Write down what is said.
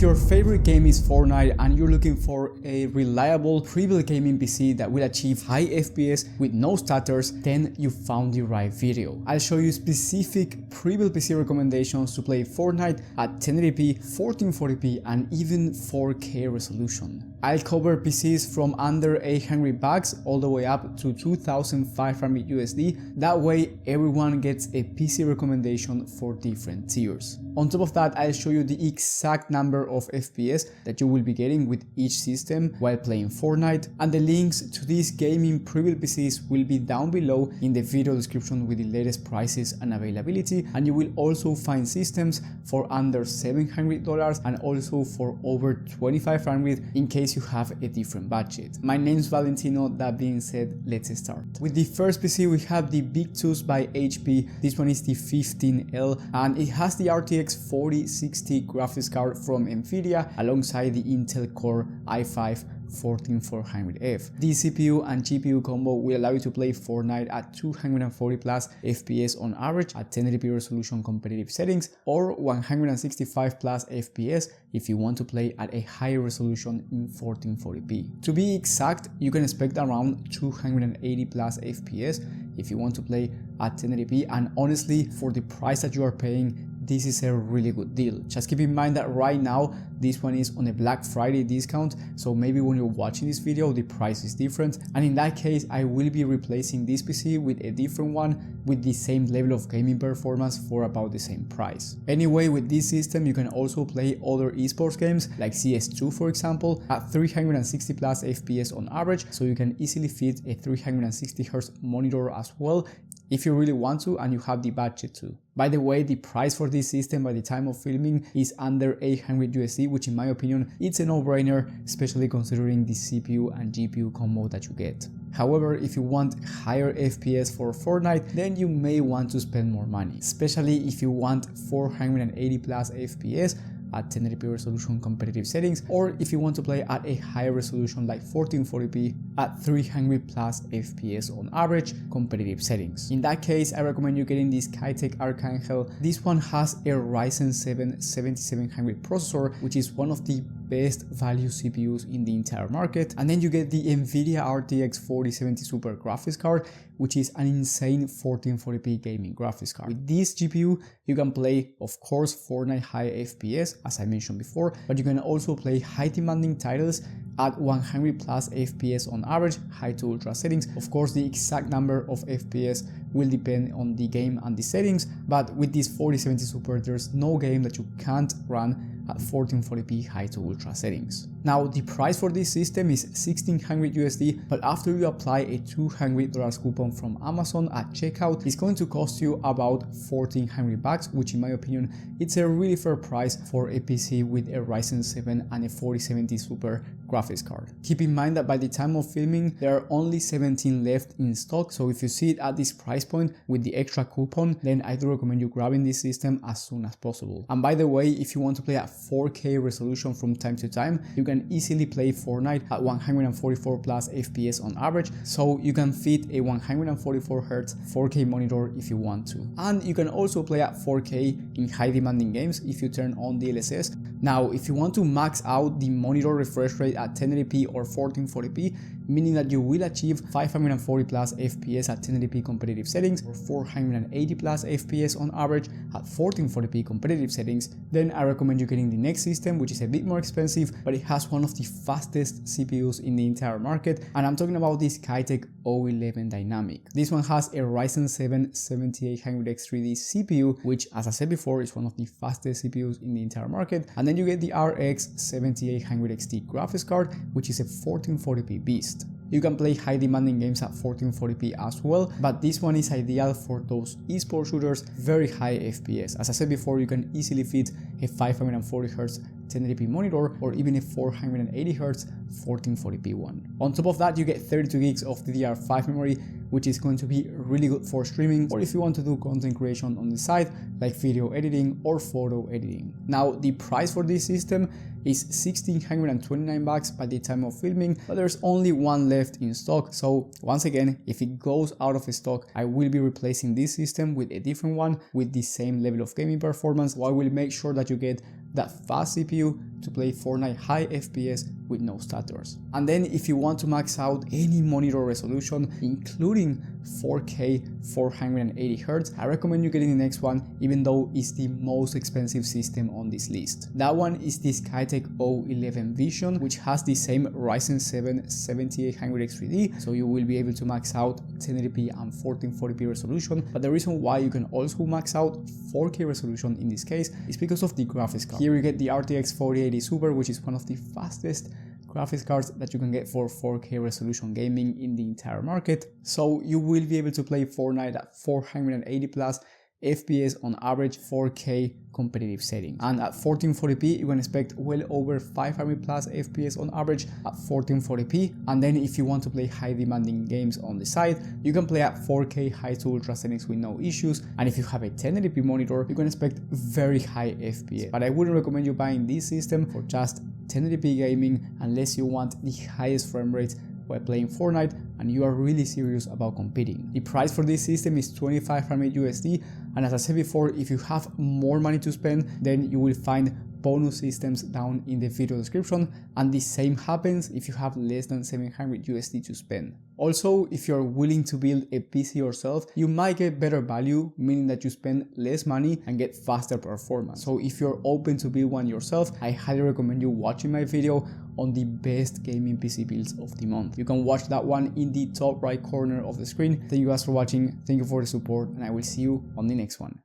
If your favorite game is Fortnite and you're looking for a reliable Prebuilt Gaming PC that will achieve high FPS with no stutters, then you found the right video. I'll show you specific Prebuilt PC recommendations to play Fortnite at 1080p, 1440p and even 4K resolution. I'll cover PCs from under 800 bucks all the way up to 2,500 USD. That way everyone gets a PC recommendation for different tiers. On top of that, I'll show you the exact number of FPS that you will be getting with each system while playing Fortnite, and the links to these gaming Prebuilt PCs will be down below in the video description with the latest prices and availability, and you will also find systems for under $700 and also for over $2,500 in case you have a different budget. My name's Valentino. That being said, let's start. With the first PC we have the Big Tooth by HP. This one is the 15L and it has the RTX 4060 graphics card from Nvidia alongside the Intel Core i5 14400F. The CPU and GPU combo will allow you to play Fortnite at 240 plus FPS on average at 1080p resolution competitive settings, or 165 plus FPS if you want to play at a higher resolution in 1440p. To be exact, you can expect around 280 plus FPS if you want to play at 1080p, and honestly, for the price that you are paying, this is a really good deal. Just keep in mind that right now this one is on a Black Friday discount, so maybe when you're watching this video the price is different, and in that case I will be replacing this PC with a different one with the same level of gaming performance for about the same price. Anyway, with this system you can also play other esports games like CS2 for example at 360 plus FPS on average, so you can easily fit a 360Hz monitor as well if you really want to and you have the budget to. By the way, the price for this system by the time of filming is under 800 USD, which in my opinion it's a no-brainer, especially considering the CPU and GPU combo that you get. However, if you want higher FPS for Fortnite, then you may want to spend more money, especially if you want 480 plus FPS at 1080p resolution competitive settings, or if you want to play at a higher resolution like 1440p at 300 plus FPS on average competitive settings. In that case, I recommend you getting this Skytech Archangel. This one has a Ryzen 7 7700 processor, which is one of the best value CPUs in the entire market, and then you get the Nvidia RTX 4070 Super graphics card, which is an insane 1440p gaming graphics card. With this GPU you can play, of course, Fortnite high FPS as I mentioned before, but you can also play high demanding titles at 100 plus FPS on average, high to ultra settings. Of course, the exact number of FPS will depend on the game and the settings, but with this 4070 Super there's no game that you can't run at 1440p high to ultra settings. Now the price for this system is 1600 USD, but after you apply a $200 coupon from Amazon at checkout, it's going to cost you about 1400 bucks, which in my opinion it's a really fair price for a PC with a Ryzen 7 and a 4070 Super graphics card. Keep in mind that by the time of filming there are only 17 left in stock, so if you see it at this price point with the extra coupon, then I do recommend you grabbing this system as soon as possible. And by the way, if you want to play at 4K resolution from time to time, you can easily play Fortnite at 144 plus FPS on average, so you can fit a 144Hz 4K monitor if you want to. And you can also play at 4K in high demanding games if you turn on DLSS. Now, if you want to max out the monitor refresh rate at 1080p or 1440p, meaning that you will achieve 540 plus FPS at 1080p competitive settings or 480 plus FPS on average at 1440p competitive settings, then I recommend you getting the next system, which is a bit more expensive, but it has one of the fastest CPUs in the entire market, and I'm talking about this Skytech O11 Dynamic. This one has a Ryzen 7 7800X3D CPU, which as I said before is one of the fastest CPUs in the entire market, and then you get the RX 7800XT graphics card, which is a 1440p beast. You can play high demanding games at 1440p as well, but this one is ideal for those esports shooters, very high FPS. As I said before, you can easily fit a 540Hz 1080p monitor or even a 480Hz 1440p one. On top of that, you get 32 gigs of DDR5 memory, which is going to be really good for streaming or if you want to do content creation on the side like video editing or photo editing. Now the price for this system is 1,629 bucks by the time of filming, but there's only one left in stock. So once again, if it goes out of stock, I will be replacing this system with a different one with the same level of gaming performance, while I will make sure that you get that fast CPU to play Fortnite high FPS with no stutters. And then if you want to max out any monitor resolution, including 4K 480Hz, I recommend you getting the next one, even though it's the most expensive system on this list. That one is the Skytech O11 Vision, which has the same Ryzen 7 7800X3D, so you will be able to max out 1080p and 1440p resolution. But the reason why you can also max out 4K resolution in this case is because of the graphics card. Here you get the RTX 4080 Super, which is one of the fastest graphics cards that you can get for 4K resolution gaming in the entire market. So you will be able to play Fortnite at 480 plus FPS on average 4K competitive settings. And at 1440p, you can expect well over 500 plus FPS on average at 1440p. And then if you want to play high demanding games on the side, you can play at 4K high to ultra settings with no issues. And if you have a 1080p monitor, you can expect very high FPS. But I wouldn't recommend you buying this system for just 1080p gaming unless you want the highest frame rates while playing Fortnite and you are really serious about competing. The price for this system is $2500 USD, and as I said before, if you have more money to spend, then you will find bonus systems down in the video description, and the same happens if you have less than $700 USD to spend. Also, if you're willing to build a PC yourself, you might get better value, meaning that you spend less money and get faster performance. So if you're open to build one yourself, I highly recommend you watching my video on the best gaming PC builds of the month. You can watch that one in the top right corner of the screen. Thank you guys for watching, thank you for the support, and I will see you on the next one.